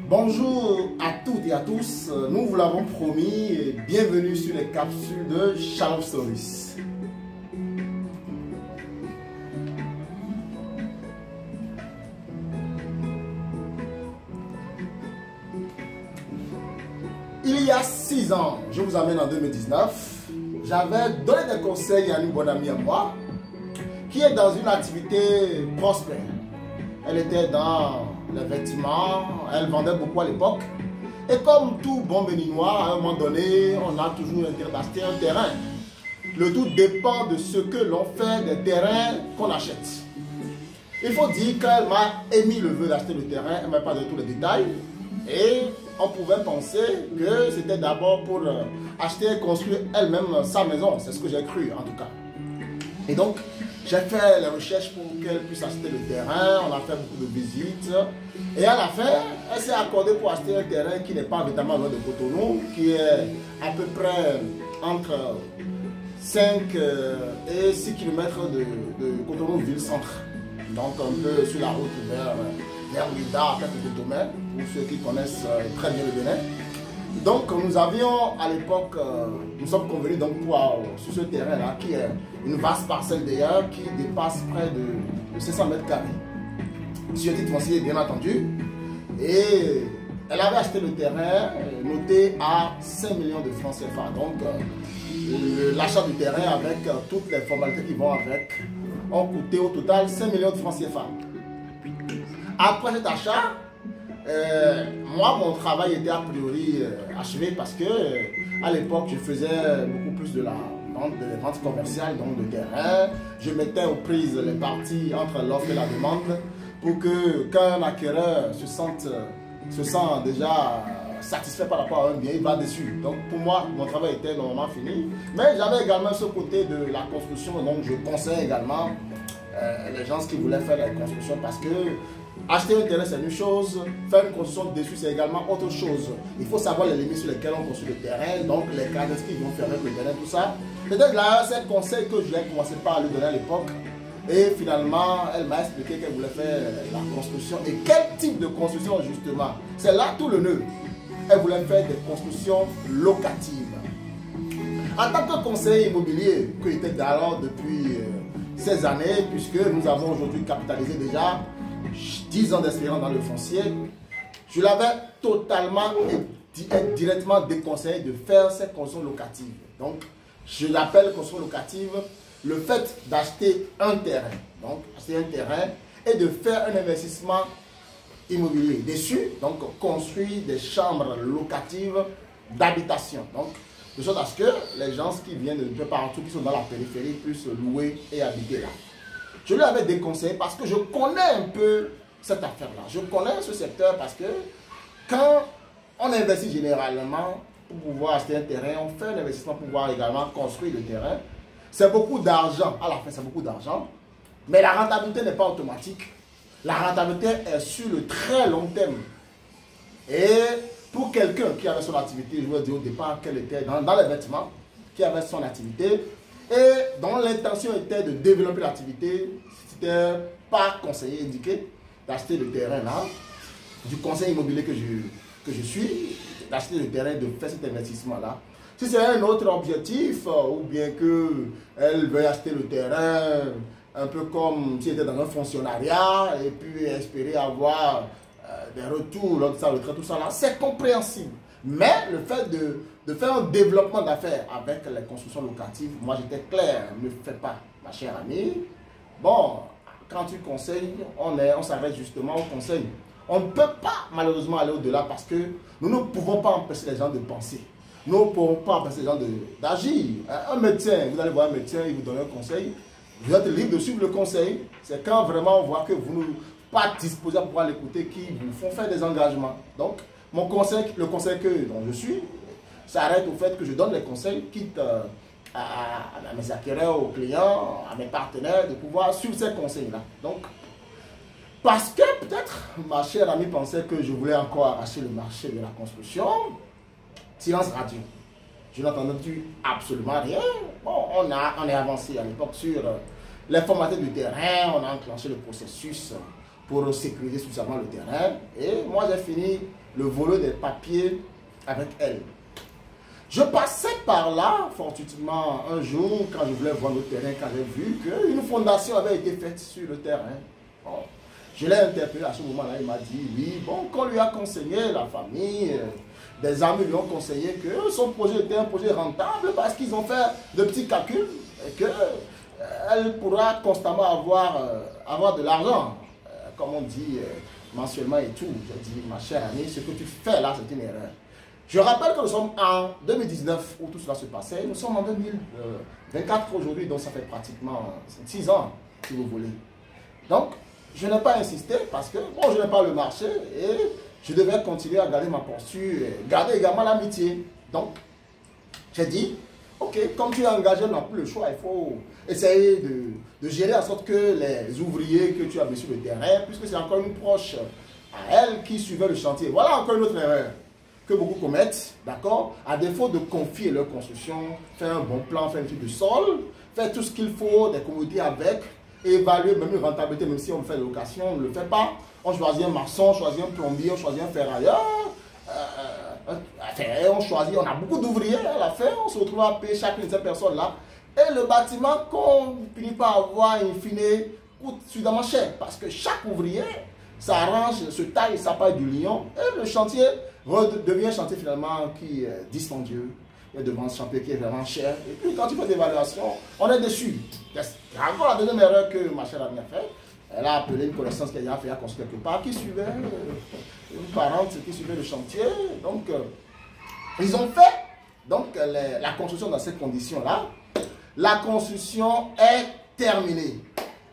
Bonjour à toutes et à tous, nous vous l'avons promis et bienvenue sur les capsules de Shalom Stories. Il y a 6 ans, je vous amène en 2019, j'avais donné des conseils à une bonne amie à moi qui est dans une activité prospère. Elle était dans les vêtements, elle vendait beaucoup à l'époque. Et comme tout bon béninois, à un moment donné, on a toujours intérêt d'acheter un terrain. Le tout dépend de ce que l'on fait des terrains qu'on achète. Il faut dire qu'elle m'a émis le vœu d'acheter le terrain, elle ne m'a pas donné tous les détails. Et on pouvait penser que c'était d'abord pour acheter et construire elle-même sa maison. C'est ce que j'ai cru en tout cas. Et donc, j'ai fait les recherches pour qu'elle puisse acheter le terrain. On a fait beaucoup de visites. Et à la fin, elle s'est accordée pour acheter un terrain qui n'est pas véritablement loin de Cotonou, qui est à peu près entre 5 et 6 km de Cotonou ville-centre. Donc un peu sur la route vers Ouida, après Cotonou, pour ceux qui connaissent très bien le Bénin. Donc nous avions à l'époque, nous sommes convenus donc sur ce terrain-là, qui est une vaste parcelle d'ailleurs, qui dépasse près de 500 mètres carrés. Sur titre foncier bien entendu. Et elle avait acheté le terrain noté à 5 millions de francs CFA. Donc l'achat du terrain avec toutes les formalités qui vont avec ont coûté au total 5 millions de francs CFA. Après cet achat, moi, mon travail était a priori achevé parce que à l'époque, je faisais beaucoup plus de la vente commerciale, donc de terrain. Je mettais aux prises les parties entre l'offre et la demande pour que quand un acquéreur se sent déjà satisfait par rapport à un bien, il va dessus. Donc pour moi, mon travail était normalement fini. Mais j'avais également ce côté de la construction, donc je conseille également les gens qui voulaient faire la construction parce que acheter un terrain, c'est une chose, faire une construction dessus, c'est également autre chose. Il faut savoir les limites sur lesquelles on construit le terrain, donc les caractéristiques qu'ils vont faire avec le terrain, tout ça. Peut-être là, c'est un conseil que je vais commencer par lui donner à l'époque. Et finalement, elle m'a expliqué qu'elle voulait faire la construction. Et quel type de construction, justement? C'est là tout le nœud. Elle voulait faire des constructions locatives. En tant que conseiller immobilier, que j'étais alors depuis ces années, puisque nous avons aujourd'hui capitalisé déjà 10 ans d'expérience dans le foncier, je l'avais totalement et directement déconseillé de faire cette construction locative. Donc, je l'appelle construction locative le fait d'acheter un terrain. Donc, acheter un terrain et de faire un investissement immobilier dessus, donc construire des chambres locatives d'habitation. Donc, de sorte à ce que les gens qui viennent de peu partout, qui sont dans la périphérie, puissent louer et habiter là. Je lui avais déconseillé parce que je connais un peu cette affaire-là. Je connais ce secteur parce que quand on investit généralement pour pouvoir acheter un terrain, on fait un investissement pour pouvoir également construire le terrain. C'est beaucoup d'argent. À la fin, c'est beaucoup d'argent. Mais la rentabilité n'est pas automatique. La rentabilité est sur le très long terme. Et pour quelqu'un qui avait son activité, je veux dire au départ qu'elle était dans les vêtements, qui avait son activité, et dont l'intention était de développer l'activité, c'était pas conseillé, indiqué d'acheter le terrain là, du conseil immobilier que je suis, d'acheter le terrain, de faire cet investissement là. Si c'est un autre objectif, ou bien qu'elle veuille acheter le terrain, un peu comme si elle était dans un fonctionnariat, et puis espérer avoir des retours, lors de sa retraite, tout ça là, c'est compréhensible. Mais le fait de faire un développement d'affaires avec les constructions locatives, moi j'étais clair, ne fais pas, ma chère amie. Bon, quand tu conseilles, on s'arrête justement au conseil. On ne peut pas malheureusement aller au-delà parce que nous ne pouvons pas empêcher les gens de penser. Nous ne pouvons pas empêcher les gens d'agir. Un médecin, vous allez voir un médecin, il vous donne un conseil. Vous êtes libre de suivre le conseil. C'est quand vraiment on voit que vous n'êtes pas disposé à pouvoir l'écouter qui vous font faire des engagements. Donc, mon conseil, le conseil dont je suis, s'arrête au fait que je donne les conseils, quitte à mes acquéreurs, aux clients, à mes partenaires, de pouvoir suivre ces conseils-là. Donc, parce que peut-être ma chère amie pensait que je voulais encore arracher le marché de la construction, silence radio. Je n'ai entendu absolument rien. Bon, on est avancé à l'époque sur les formalités du terrain, on a enclenché le processus pour sécuriser suffisamment le terrain. Et moi, j'ai fini le volet des papiers avec elle. Je passais par là, fortuitement, un jour, quand je voulais voir le terrain, quand j'ai vu qu'une fondation avait été faite sur le terrain. Bon, je l'ai interpellé à ce moment-là, il m'a dit, oui, bon, qu'on lui a conseillé, la famille, des amis lui ont conseillé que son projet était un projet rentable parce qu'ils ont fait de petits calculs et qu'elle pourra constamment avoir de l'argent, comme on dit mensuellement et tout. J'ai dit, ma chère amie, ce que tu fais là, c'est une erreur. Je rappelle que nous sommes en 2019 où tout cela se passait. Nous sommes en 2024 aujourd'hui, donc ça fait pratiquement 6 ans, si vous voulez. Donc, je n'ai pas insisté parce que, bon, je n'ai pas le marché et je devais continuer à garder ma posture, garder également l'amitié. Donc, j'ai dit, ok, comme tu es engagé, on n'a plus le choix, il faut essayer de gérer en sorte que les ouvriers que tu as mis sur le terrain, puisque c'est encore une proche à elle qui suivait le chantier. Voilà encore une autre erreur que beaucoup commettent, d'accord? À défaut de confier leur construction, faire un bon plan, faire une étude de sol, faire tout ce qu'il faut, des commodités avec, évaluer même une rentabilité, même si on fait de location, on ne le fait pas. On choisit un maçon, on choisit un plombier, on choisit un ferrailleur, on choisit, on a beaucoup d'ouvriers à la fin, on se retrouve à payer chacune de ces personnes-là. Et le bâtiment qu'on finit par avoir, in fine, coûte suffisamment cher, parce que chaque ouvrier s'arrange, se taille sa paille du lion, et le chantier devient un chantier finalement qui est dispendieux. Il y a devant ce chantier qui est vraiment cher. Et puis quand tu fais des évaluations, on est déçu. C'est encore la deuxième erreur que ma chère amie a fait. Elle a appelé une connaissance qu'elle a fait à construire quelque part, qui suivait une parente qui suivait le chantier. Donc, ils ont fait donc, la construction dans ces conditions-là. La construction est terminée.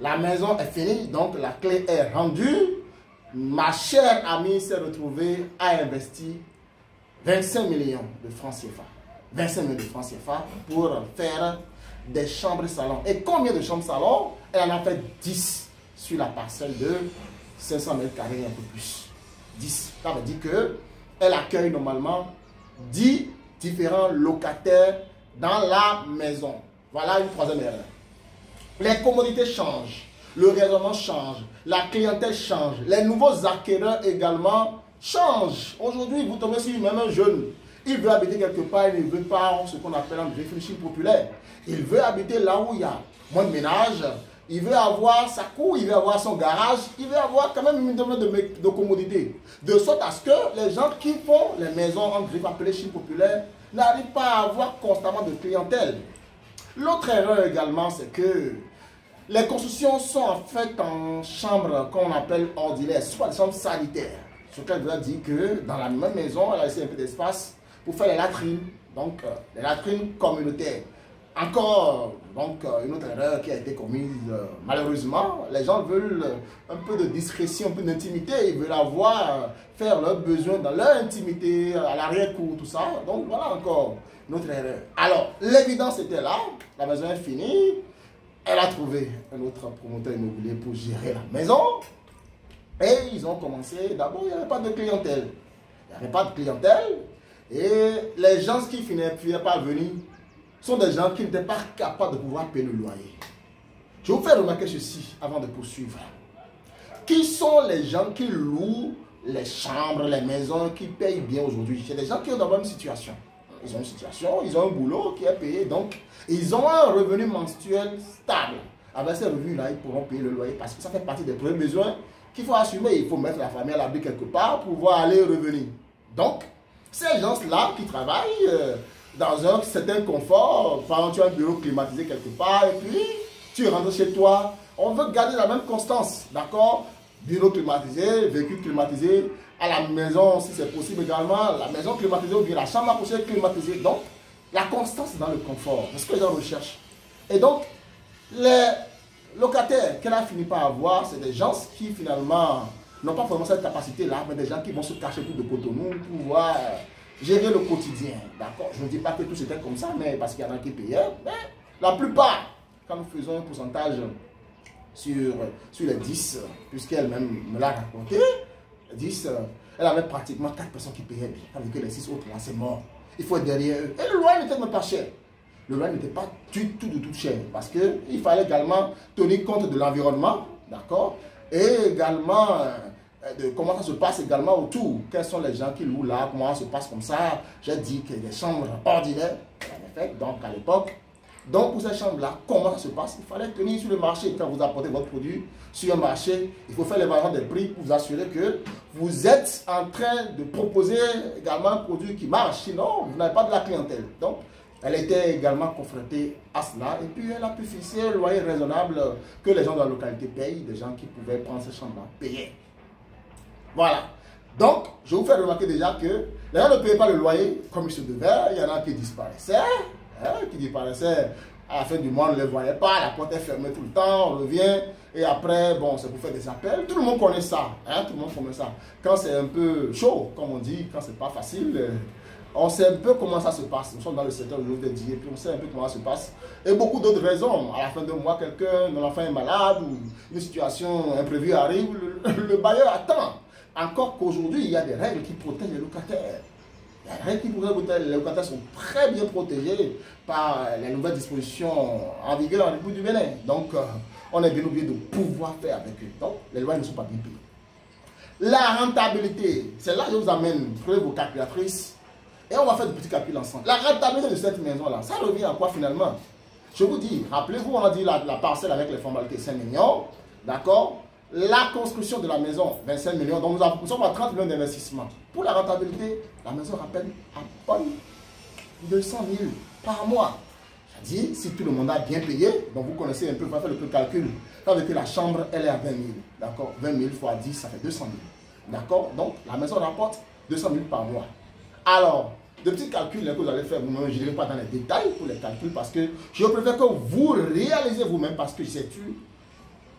La maison est finie, donc la clé est rendue. Ma chère amie s'est retrouvée à investir 25 millions de francs CFA. 25 millions de francs CFA pour faire des chambres salons. Et combien de chambres salons? Elle en a fait 10 sur la parcelle de 500 mètres carrés et un peu plus. 10. Ça veut dire qu'elle accueille normalement 10 différents locataires dans la maison. Voilà une troisième erreur. Les commodités changent. Le raisonnement change, la clientèle change, les nouveaux acquéreurs également changent. Aujourd'hui, vous tombez sur même un jeune, il veut habiter quelque part, il ne veut pas ce qu'on appelle un réfléchir populaire. Il veut habiter là où il y a moins de ménage, il veut avoir sa cour, il veut avoir son garage, il veut avoir quand même une demande de commodité. De sorte à ce que les gens qui font les maisons en grippe appelées chine populaire n'arrivent pas à avoir constamment de clientèle. L'autre erreur également, c'est que les constructions sont en fait en chambres qu'on appelle ordinaires, soit des chambres sanitaires. Ce qu'elle doit dire que dans la même maison, elle a laissé un peu d'espace pour faire les latrines, donc les latrines communautaires. Encore donc une autre erreur qui a été commise, malheureusement, les gens veulent un peu de discrétion, un peu d'intimité, ils veulent faire leurs besoins dans leur intimité, à l'arrière-cour, tout ça. Donc voilà encore une autre erreur. Alors, l'évidence était là, la maison est finie. Elle a trouvé un autre promoteur immobilier pour gérer la maison. Et ils ont commencé, d'abord il n'y avait pas de clientèle. Il n'y avait pas de clientèle. Et les gens qui finaient par venir sont des gens qui n'étaient pas capables de pouvoir payer le loyer. Je vous fais remarquer ceci avant de poursuivre. Qui sont les gens qui louent les chambres, les maisons, qui payent bien aujourd'hui? C'est des gens qui sont dans la même situation. Ils ont une situation, ils ont un boulot qui est payé, donc ils ont un revenu mensuel stable. Avec ces revenus-là, ils pourront payer le loyer parce que ça fait partie des premiers besoins qu'il faut assumer. Il faut mettre la famille à l'abri quelque part pour pouvoir aller revenir. Donc, ces gens-là qui travaillent dans un certain confort, par exemple, tu as un bureau climatisé quelque part et puis tu rentres chez toi, on veut garder la même constance, d'accord? Bureau climatisé, véhicule climatisé, à la maison si c'est possible également, la maison climatisée ou bien la chambre à coucher climatisée. Donc, la constance dans le confort, c'est ce que les gens recherchent. Et donc, les locataires qu'elle a fini par avoir, c'est des gens qui finalement n'ont pas vraiment cette capacité-là, mais des gens qui vont se cacher tout de Cotonou pour pouvoir gérer le quotidien. D'accord? Je ne dis pas que tout c'était comme ça, mais parce qu'il y en a qui payaient, mais la plupart, quand nous faisons un pourcentage sur les 10, puisqu'elle-même me l'a raconté, 10, elle avait pratiquement 4 personnes qui payaient bien, avec les 6 autres là, c'est mort. Il faut être derrière eux. Et le loyer n'était même pas cher. Le loyer n'était pas du tout cher, parce qu'il fallait également tenir compte de l'environnement, d'accord? Et également de comment ça se passe également autour. Quels sont les gens qui louent là, comment ça se passe comme ça. J'ai dit que des chambres ordinaires, en effet, donc à l'époque. Donc pour ces chambres-là, comment ça se passe? Il fallait tenir sur le marché. Quand vous apportez votre produit sur un marché, il faut faire l'évaluation des prix pour vous assurer que vous êtes en train de proposer également un produit qui marche. Sinon, vous n'avez pas de la clientèle. Donc, elle était également confrontée à cela. Et puis, elle a pu fixer un loyer raisonnable que les gens de la localité payent. Des gens qui pouvaient prendre ces chambres-là payer. Voilà. Donc, je vous fais remarquer déjà que les gens ne payaient pas le loyer comme il se devait. Il y en a qui disparaissaient. À la fin du mois, on ne les voyait pas, la porte est fermée tout le temps, on revient, et après, bon, c'est pour faire des appels. Tout le monde connaît ça, hein, tout le monde connaît ça. Quand c'est un peu chaud, comme on dit, quand c'est pas facile, on sait un peu comment ça se passe. Nous sommes dans le secteur de l'hôtellerie, et puis on sait un peu comment ça se passe. Et beaucoup d'autres raisons. À la fin de mois, quelqu'un, mon enfant est malade, ou une situation imprévue arrive, le bailleur attend. Encore qu'aujourd'hui, il y a des règles qui protègent les locataires. Les locataires sont très bien protégés par les nouvelles dispositions en vigueur en République du Bénin. Donc, on est bien obligé de pouvoir faire avec eux. Donc, les lois ne sont pas bien payées. La rentabilité, c'est là que je vous amène, prenez vos calculatrices et on va faire de petits calculs ensemble. La rentabilité de cette maison-là, ça revient à quoi finalement? Je vous dis, rappelez-vous, on a dit la parcelle avec les formalités 5 millions, d'accord? La construction de la maison, 25 millions, donc nous sommes à 30 millions d'investissement. Pour la rentabilité, la maison rappelle à peine 200 000 par mois. C'est-à-dire, si tout le monde a bien payé, donc vous connaissez un peu, vous faire le peu de calcul. Ça veut dire que la chambre, elle est à 20 000. D'accord? 20 000 fois 10, ça fait 200 000. D'accord? Donc, la maison rapporte 200 000 par mois. Alors, de petits calculs que vous allez faire vous-même, je n'irai pas dans les détails pour les calculs parce que je préfère que vous réalisez vous-même parce que c'est une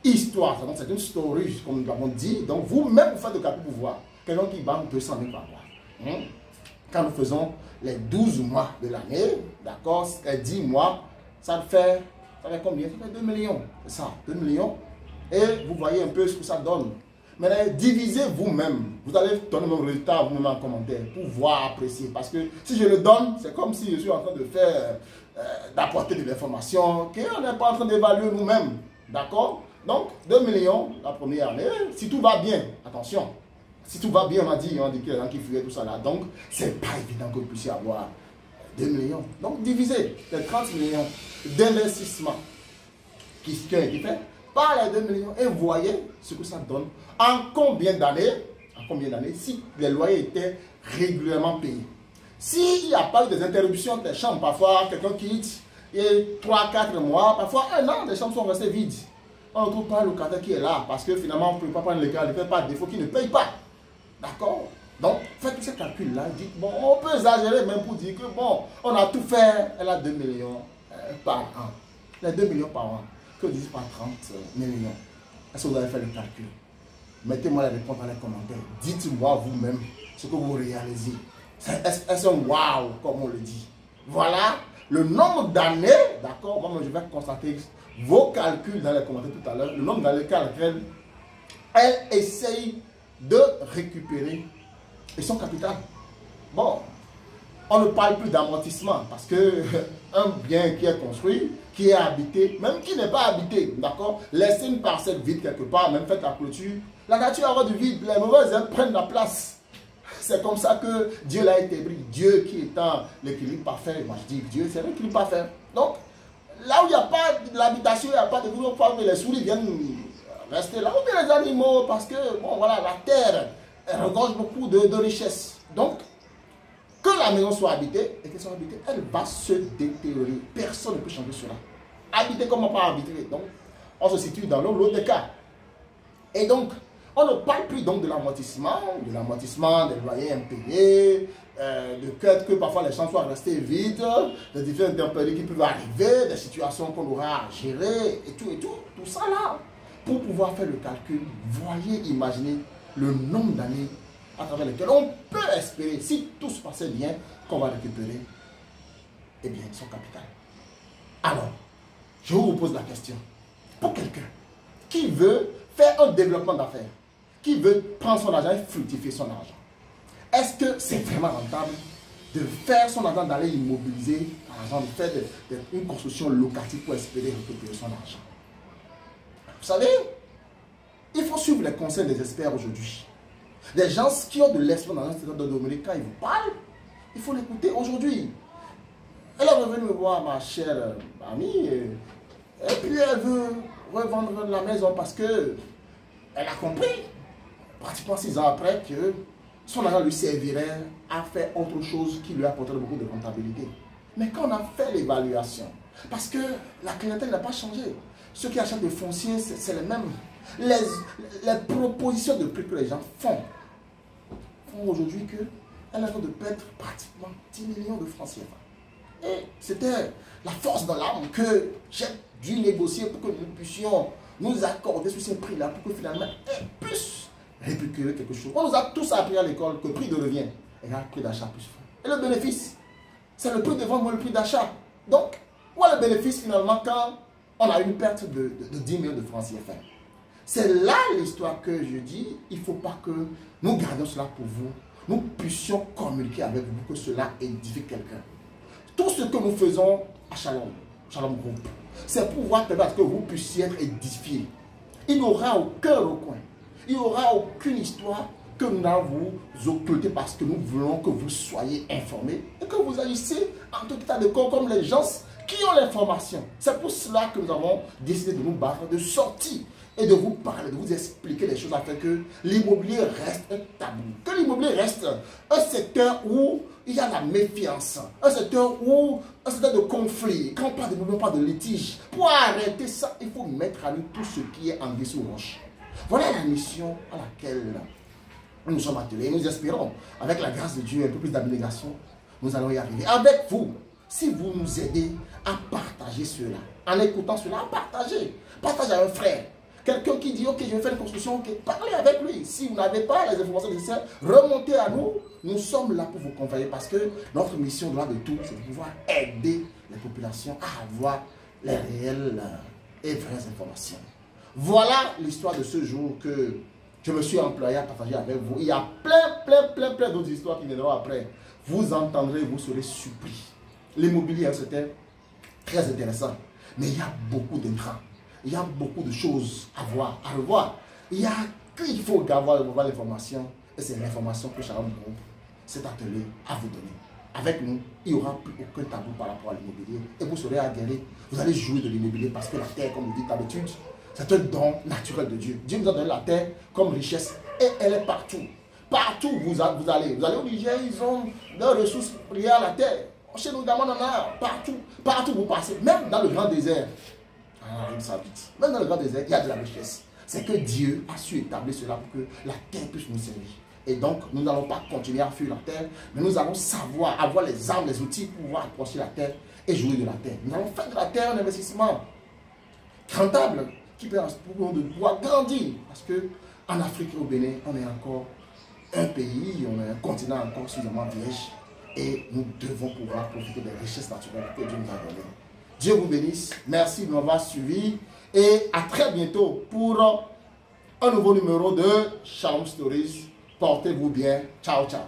histoire, c'est une story, comme nous l'avons dit. Donc, vous-même, vous faites le calcul pour voir. Quelqu'un qui banque 200 000 par mois. Quand nous faisons les 12 mois de l'année, d'accord, les 10 mois, ça fait combien? Ça fait 2 millions. C'est ça, 2 millions. Et vous voyez un peu ce que ça donne. Maintenant, divisez vous-même. Vous allez donner mon résultat vous-même en commentaire pour voir, apprécier. Parce que si je le donne, c'est comme si je suis en train de faire, d'apporter de l'information qu'on n'est pas en train d'évaluer nous-mêmes. D'accord? Donc, 2 millions la première année. Si tout va bien, attention. Si tout va bien, on a dit qu'il y a des gens qui fuyaient tout ça là. Donc, c'est pas évident que vous puissiez avoir 2 millions. Donc, divisez les 30 millions d'investissement qui ont été faits par les 2 millions et voyez ce que ça donne. En combien d'années, si les loyers étaient régulièrement payés. S'il n'y a pas eu des interruptions des chambres, parfois quelqu'un quitte, et 3-4 mois, parfois 1 an, les chambres sont restées vides. On ne trouve pas le locataire qui est là parce que finalement, on ne peut pas prendre le cas, il ne fait pas de défaut, qui ne paye pas. D'accord? Donc, faites tous ces calculs-là, dites, bon, on peut exagérer même pour dire que, bon, on a tout fait, elle a 2 millions par an. Les 2 millions par an, que disent par 30 millions? Est-ce que vous avez fait le calcul? Mettez-moi les réponses dans les commentaires. Dites-moi vous-même ce que vous réalisez. Est-ce un waouh, comme on le dit? Voilà le nombre d'années, d'accord? Moi, je vais constater vos calculs dans les commentaires tout à l'heure. Le nombre d'années qu'elle essaye de récupérer et son capital. Bon, on ne parle plus d'amortissement parce que un bien qui est construit, qui est habité, même qui n'est pas habité, d'accord, laissez une parcelle vide quelque part, même faites la clôture, la nature aura du vide, les mauvaises herbes prennent la place. C'est comme ça que Dieu l'a établi. Dieu qui étant l'équilibre parfait, moi je dis Dieu c'est l'équilibre parfait. Donc, là où il n'y a pas d'habitation, il n'y a pas de groupe, les souris viennent rester là, ou bien les animaux, parce que, bon voilà, la terre regorge beaucoup de richesses. Donc, que la maison soit habitée, et qu'elle soit habitée, elle va se détériorer. Personne ne peut changer cela. Habiter, comment pas habiter? Donc, on se situe dans l'autre des cas. Et donc, on ne parle plus donc de l'amortissement, des loyers impayés, de fait que parfois les chambres soient restées vides, des différentes intempéries qui peuvent arriver, des situations qu'on aura à gérer, et tout, tout ça là. Pour pouvoir faire le calcul, voyez, imaginez le nombre d'années à travers lesquelles on peut espérer, si tout se passait bien, qu'on va récupérer, eh bien, son capital. Alors, je vous pose la question, pour quelqu'un qui veut faire un développement d'affaires, qui veut prendre son argent et fructifier son argent, est-ce que c'est vraiment rentable de faire son argent, d'aller immobiliser l'argent, de faire une construction locative pour espérer récupérer son argent? Vous savez, Il faut suivre les conseils des experts aujourd'hui. Des gens qui ont de l'expérience dans un secteur de domaine, quand ils vous parlent, il faut l'écouter aujourd'hui. Elle est revenue me voir, ma chère amie, et puis elle veut revendre la maison parce que elle a compris, pratiquement 6 ans après, que son argent lui servirait à faire autre chose qui lui apporterait beaucoup de rentabilité. Mais quand on a fait l'évaluation, parce que la clientèle n'a pas changé, ceux qui achètent le foncier, c'est les mêmes. Les propositions de prix que les gens font aujourd'hui qu'elle a de perdre pratiquement 10 millions de francs CFA. Et c'était la force dans l'âme que j'ai dû négocier pour que nous puissions nous accorder sur ces prix-là, pour que finalement elle puisse récupérer quelque chose. On nous a tous appris à l'école que le prix de revient égale le prix d'achat plus frais. Et le bénéfice, c'est le prix de vente moins le prix d'achat. Donc, où est le bénéfice finalement quand on a une perte de 10 millions de francs CFA? C'est là l'histoire que je dis, il ne faut pas que nous gardions cela pour vous. Nous puissions communiquer avec vous pour que cela édifie quelqu'un. Tout ce que nous faisons à Shalom Group, c'est pour pouvoir permettre que vous puissiez être édifiés. Il n'y aura aucun recoin. Il n'y aura aucune histoire que nous allons vous occulter parce que nous voulons que vous soyez informés et que vous agissez en tout état de corps comme les gens qui ont l'information. C'est pour cela que nous avons décidé de nous battre, de sortir et de vous parler, de vous expliquer les choses afin que l'immobilier reste un tabou. Que l'immobilier reste un secteur où il y a la méfiance, un secteur de conflit. Quand on parle d'immobilier, on parle de litige. Pour arrêter ça, il faut mettre à nu tout ce qui est en dessous roche. Voilà la mission à laquelle nous sommes attelés. Nous espérons, avec la grâce de Dieu, un peu plus d'abnégation, nous allons y arriver. Avec vous, si vous nous aidez à partager cela, en écoutant cela, à partager. Partagez à un frère. Quelqu'un qui dit, ok, je vais faire une construction, ok, parlez avec lui. Si vous n'avez pas les informations nécessaires, remontez à nous. Nous sommes là pour vous conseiller parce que notre mission, droit de tout, c'est de pouvoir aider les populations à avoir les réelles et vraies informations. Voilà l'histoire de ce jour que je me suis employé à partager avec vous. Il y a plein d'autres histoires qui viendront après. Vous entendrez, vous serez surpris. L'immobilier, c'était très intéressant. Mais il y a beaucoup d'intrants. Il y a beaucoup de choses à voir, à revoir. Il faut avoir l'information. Et c'est l'information que Shalom Group s'est attelé à vous donner. Avec nous, il n'y aura plus aucun tabou par rapport à l'immobilier. Et vous serez aguerris. Vous allez jouer de l'immobilier parce que la terre, comme vous dites d'habitude, c'est un don naturel de Dieu. Dieu nous a donné la terre comme richesse. Et elle est partout. Partout où vous allez. Vous allez au Niger, ils ont leurs ressources liées à la terre. Chez nous, également, on en a partout. Partout où vous passez. Même dans le grand désert. Même dans le grand désert, il y a de la richesse. C'est que Dieu a su établir cela pour que la terre puisse nous servir. Et donc, nous n'allons pas continuer à fuir la terre, mais nous allons savoir, avoir les armes, les outils pour pouvoir approcher la terre et jouer de la terre. Nous allons faire de la terre un investissement rentable qui permet de pouvoir grandir. Parce que en Afrique et au Bénin, on est encore un pays, on est un continent encore suffisamment vierge. Et nous devons pouvoir profiter des richesses naturelles que Dieu nous a données. Dieu vous bénisse. Merci de m'avoir suivi. Et à très bientôt pour un nouveau numéro de Shalom Stories. Portez-vous bien. Ciao, ciao.